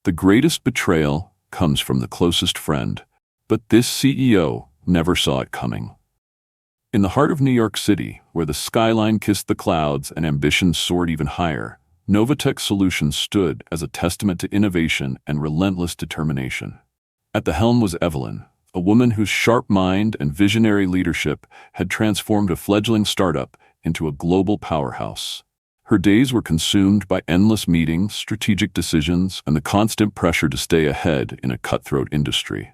The greatest betrayal comes from the closest friend, but this CEO never saw it coming. In the heart of New York City, where the skyline kissed the clouds and ambition soared even higher, NovaTech Solutions stood as a testament to innovation and relentless determination. At the helm was Evelyn, a woman whose sharp mind and visionary leadership had transformed a fledgling startup into a global powerhouse. Her days were consumed by endless meetings, strategic decisions, and the constant pressure to stay ahead in a cutthroat industry.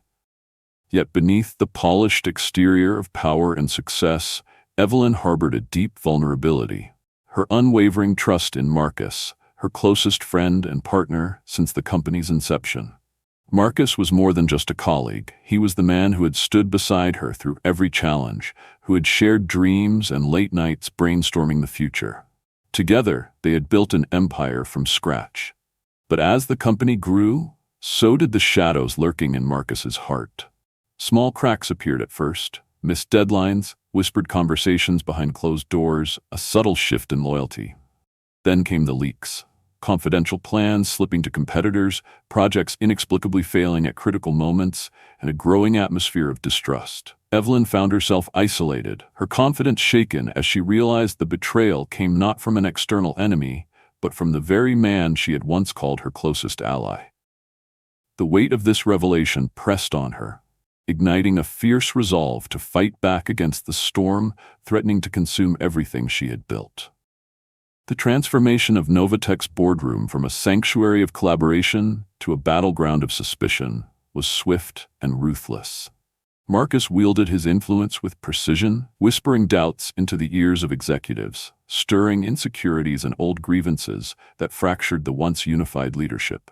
Yet beneath the polished exterior of power and success, Evelyn harbored a deep vulnerability. Her unwavering trust in Marcus, her closest friend and partner since the company's inception. Marcus was more than just a colleague. He was the man who had stood beside her through every challenge, who had shared dreams and late nights brainstorming the future. Together, they had built an empire from scratch. But as the company grew, so did the shadows lurking in Marcus's heart. Small cracks appeared at first, missed deadlines, whispered conversations behind closed doors, a subtle shift in loyalty. Then came the leaks. Confidential plans slipping to competitors, projects inexplicably failing at critical moments, and a growing atmosphere of distrust. Evelyn found herself isolated, her confidence shaken as she realized the betrayal came not from an external enemy, but from the very man she had once called her closest ally. The weight of this revelation pressed on her, igniting a fierce resolve to fight back against the storm threatening to consume everything she had built. The transformation of NovaTech's boardroom from a sanctuary of collaboration to a battleground of suspicion was swift and ruthless. Marcus wielded his influence with precision, whispering doubts into the ears of executives, stirring insecurities and old grievances that fractured the once unified leadership.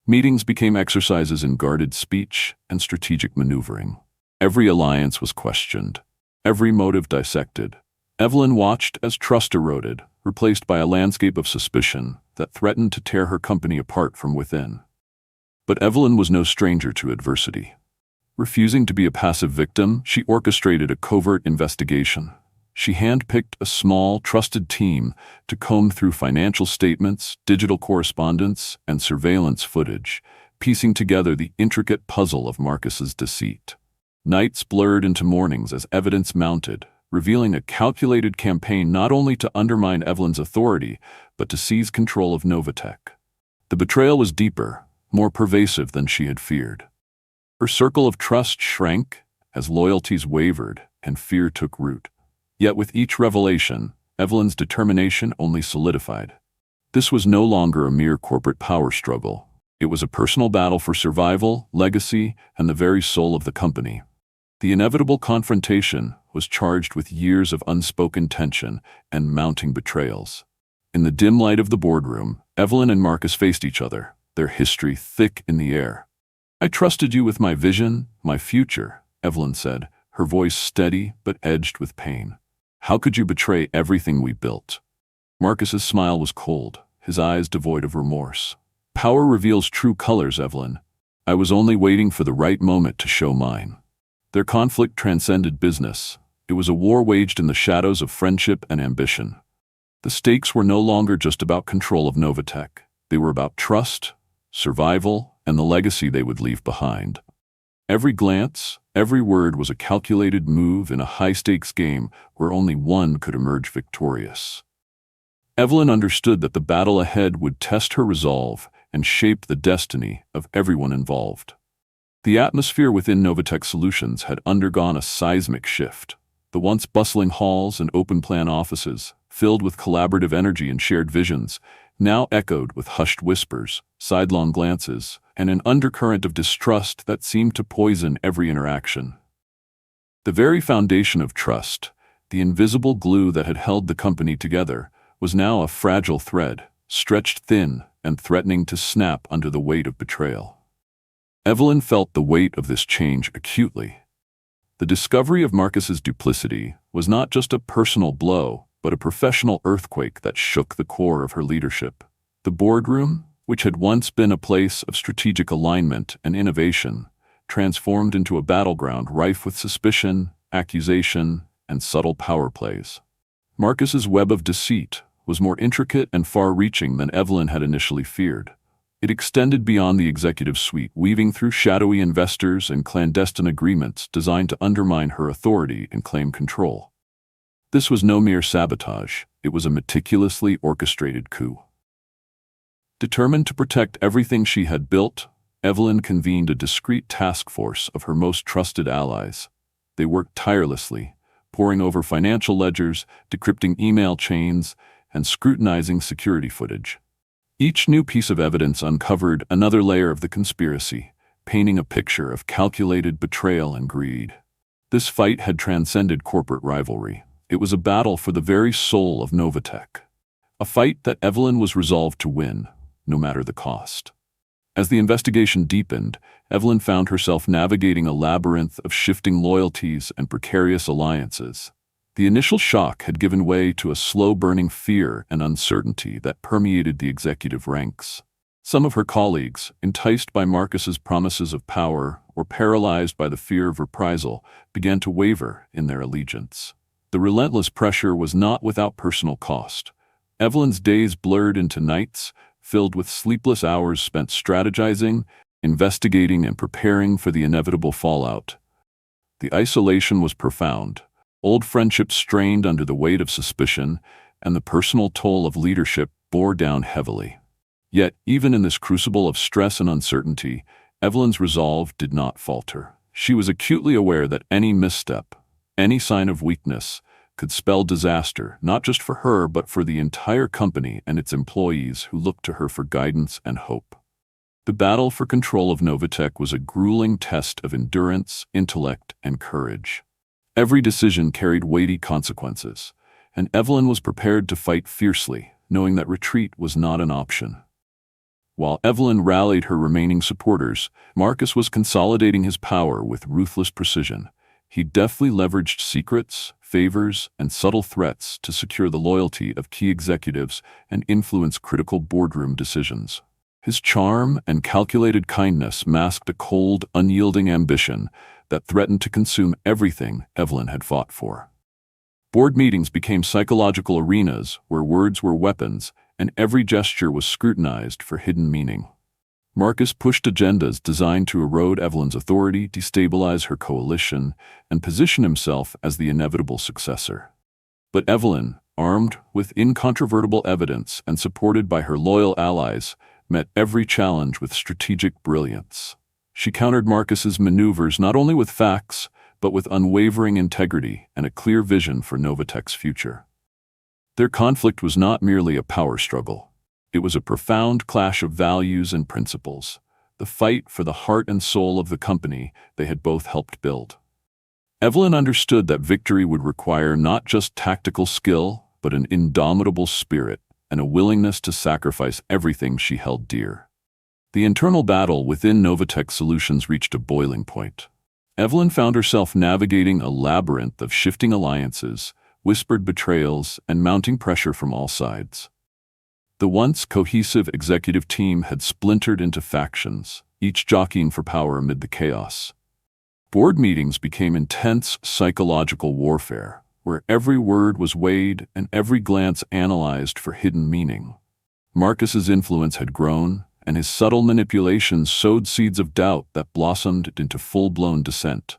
Meetings became exercises in guarded speech and strategic maneuvering. Every alliance was questioned, every motive dissected. Evelyn watched as trust eroded, replaced by a landscape of suspicion that threatened to tear her company apart from within. But Evelyn was no stranger to adversity. Refusing to be a passive victim, she orchestrated a covert investigation. She handpicked a small, trusted team to comb through financial statements, digital correspondence, and surveillance footage, piecing together the intricate puzzle of Marcus's deceit. Nights blurred into mornings as evidence mounted, revealing a calculated campaign not only to undermine Evelyn's authority, but to seize control of NovaTech. The betrayal was deeper, more pervasive than she had feared. Her circle of trust shrank as loyalties wavered and fear took root. Yet with each revelation, Evelyn's determination only solidified. This was no longer a mere corporate power struggle. It was a personal battle for survival, legacy, and the very soul of the company. The inevitable confrontation was charged with years of unspoken tension and mounting betrayals. In the dim light of the boardroom, Evelyn and Marcus faced each other, their history thick in the air. "I trusted you with my vision, my future," Evelyn said, her voice steady but edged with pain. "How could you betray everything we built?" Marcus's smile was cold, his eyes devoid of remorse. "Power reveals true colors, Evelyn. I was only waiting for the right moment to show mine." Their conflict transcended business. It was a war waged in the shadows of friendship and ambition. The stakes were no longer just about control of NovaTech. They were about trust, survival, and the legacy they would leave behind. Every glance, every word was a calculated move in a high-stakes game where only one could emerge victorious. Evelyn understood that the battle ahead would test her resolve and shape the destiny of everyone involved. The atmosphere within NovaTech Solutions had undergone a seismic shift. The once bustling halls and open-plan offices, filled with collaborative energy and shared visions, now echoed with hushed whispers, sidelong glances, and an undercurrent of distrust that seemed to poison every interaction. The very foundation of trust, the invisible glue that had held the company together, was now a fragile thread, stretched thin and threatening to snap under the weight of betrayal. Evelyn felt the weight of this change acutely. The discovery of Marcus's duplicity was not just a personal blow, but a professional earthquake that shook the core of her leadership. The boardroom, which had once been a place of strategic alignment and innovation, transformed into a battleground rife with suspicion, accusation, and subtle power plays. Marcus's web of deceit was more intricate and far-reaching than Evelyn had initially feared. It extended beyond the executive suite, weaving through shadowy investors and clandestine agreements designed to undermine her authority and claim control. This was no mere sabotage, it was a meticulously orchestrated coup. Determined to protect everything she had built, Evelyn convened a discreet task force of her most trusted allies. They worked tirelessly, poring over financial ledgers, decrypting email chains, and scrutinizing security footage. Each new piece of evidence uncovered another layer of the conspiracy, painting a picture of calculated betrayal and greed. This fight had transcended corporate rivalry. It was a battle for the very soul of NovaTech. A fight that Evelyn was resolved to win, no matter the cost. As the investigation deepened, Evelyn found herself navigating a labyrinth of shifting loyalties and precarious alliances. The initial shock had given way to a slow-burning fear and uncertainty that permeated the executive ranks. Some of her colleagues, enticed by Marcus's promises of power or paralyzed by the fear of reprisal, began to waver in their allegiance. The relentless pressure was not without personal cost. Evelyn's days blurred into nights, filled with sleepless hours spent strategizing, investigating, and preparing for the inevitable fallout. The isolation was profound. Old friendships strained under the weight of suspicion, and the personal toll of leadership bore down heavily. Yet, even in this crucible of stress and uncertainty, Evelyn's resolve did not falter. She was acutely aware that any misstep, any sign of weakness, could spell disaster, not just for her but for the entire company and its employees who looked to her for guidance and hope. The battle for control of NovaTech was a grueling test of endurance, intellect, and courage. Every decision carried weighty consequences, and Evelyn was prepared to fight fiercely, knowing that retreat was not an option. While Evelyn rallied her remaining supporters, Marcus was consolidating his power with ruthless precision. He deftly leveraged secrets, favors, and subtle threats to secure the loyalty of key executives and influence critical boardroom decisions. His charm and calculated kindness masked a cold, unyielding ambition that threatened to consume everything Evelyn had fought for. Board meetings became psychological arenas where words were weapons and every gesture was scrutinized for hidden meaning. Marcus pushed agendas designed to erode Evelyn's authority, destabilize her coalition, and position himself as the inevitable successor. But Evelyn, armed with incontrovertible evidence and supported by her loyal allies, met every challenge with strategic brilliance. She countered Marcus's maneuvers not only with facts, but with unwavering integrity and a clear vision for NovaTech's future. Their conflict was not merely a power struggle. It was a profound clash of values and principles, the fight for the heart and soul of the company they had both helped build. Evelyn understood that victory would require not just tactical skill, but an indomitable spirit and a willingness to sacrifice everything she held dear. The internal battle within NovaTech Solutions reached a boiling point. Evelyn found herself navigating a labyrinth of shifting alliances, whispered betrayals, and mounting pressure from all sides. The once cohesive executive team had splintered into factions, each jockeying for power amid the chaos. Board meetings became intense psychological warfare, where every word was weighed and every glance analyzed for hidden meaning. Marcus's influence had grown, and his subtle manipulations sowed seeds of doubt that blossomed into full-blown dissent.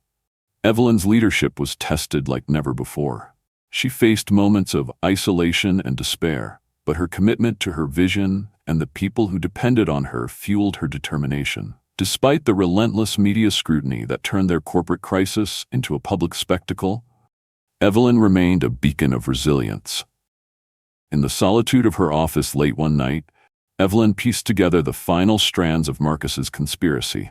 Evelyn's leadership was tested like never before. She faced moments of isolation and despair, but her commitment to her vision and the people who depended on her fueled her determination. Despite the relentless media scrutiny that turned their corporate crisis into a public spectacle, Evelyn remained a beacon of resilience. In the solitude of her office late one night, Evelyn pieced together the final strands of Marcus's conspiracy.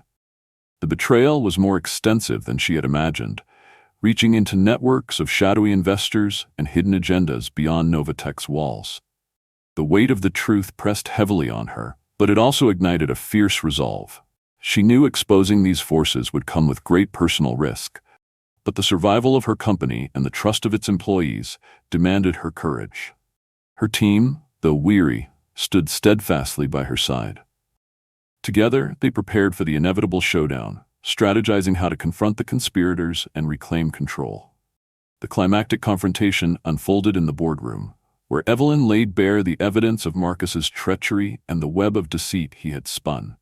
The betrayal was more extensive than she had imagined, reaching into networks of shadowy investors and hidden agendas beyond NovaTech's walls. The weight of the truth pressed heavily on her, but it also ignited a fierce resolve. She knew exposing these forces would come with great personal risk, but the survival of her company and the trust of its employees demanded her courage. Her team, though weary, stood steadfastly by her side. Together, they prepared for the inevitable showdown, strategizing how to confront the conspirators and reclaim control. The climactic confrontation unfolded in the boardroom, where Evelyn laid bare the evidence of Marcus's treachery and the web of deceit he had spun.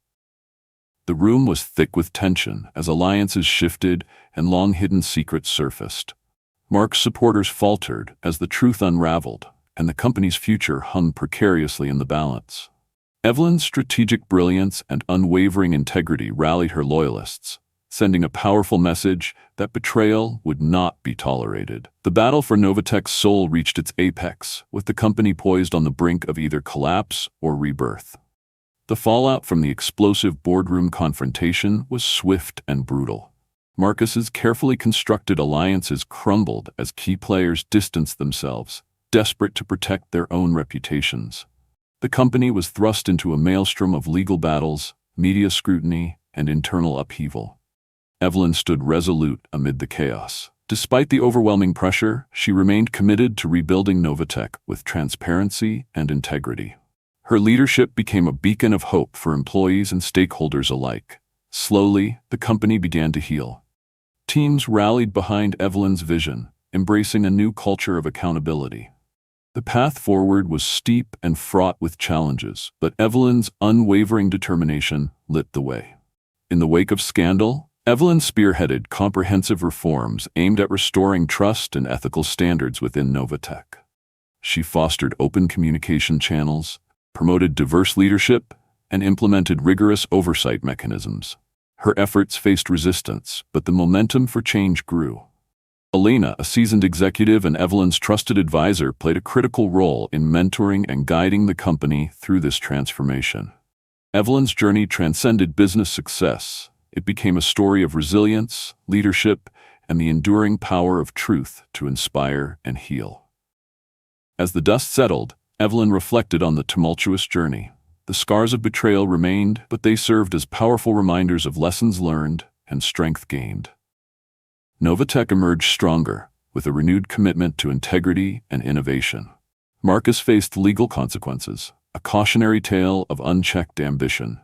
The room was thick with tension as alliances shifted and long-hidden secrets surfaced. Mark's supporters faltered as the truth unraveled, and the company's future hung precariously in the balance. Evelyn's strategic brilliance and unwavering integrity rallied her loyalists, sending a powerful message that betrayal would not be tolerated. The battle for NovaTech's soul reached its apex, with the company poised on the brink of either collapse or rebirth. The fallout from the explosive boardroom confrontation was swift and brutal. Marcus's carefully constructed alliances crumbled as key players distanced themselves, desperate to protect their own reputations. The company was thrust into a maelstrom of legal battles, media scrutiny, and internal upheaval. Evelyn stood resolute amid the chaos. Despite the overwhelming pressure, she remained committed to rebuilding NovaTech with transparency and integrity. Her leadership became a beacon of hope for employees and stakeholders alike. Slowly, the company began to heal. Teams rallied behind Evelyn's vision, embracing a new culture of accountability. The path forward was steep and fraught with challenges, but Evelyn's unwavering determination lit the way. In the wake of scandal, Evelyn spearheaded comprehensive reforms aimed at restoring trust and ethical standards within NovaTech. She fostered open communication channels, promoted diverse leadership, and implemented rigorous oversight mechanisms. Her efforts faced resistance, but the momentum for change grew. Elena, a seasoned executive and Evelyn's trusted advisor, played a critical role in mentoring and guiding the company through this transformation. Evelyn's journey transcended business success. It became a story of resilience, leadership, and the enduring power of truth to inspire and heal. As the dust settled, Evelyn reflected on the tumultuous journey. The scars of betrayal remained, but they served as powerful reminders of lessons learned and strength gained. NovaTech emerged stronger, with a renewed commitment to integrity and innovation. Marcus faced legal consequences, a cautionary tale of unchecked ambition.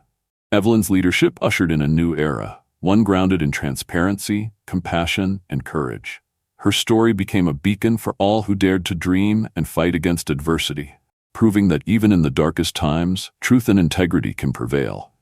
Evelyn's leadership ushered in a new era, one grounded in transparency, compassion, and courage. Her story became a beacon for all who dared to dream and fight against adversity, proving that even in the darkest times, truth and integrity can prevail.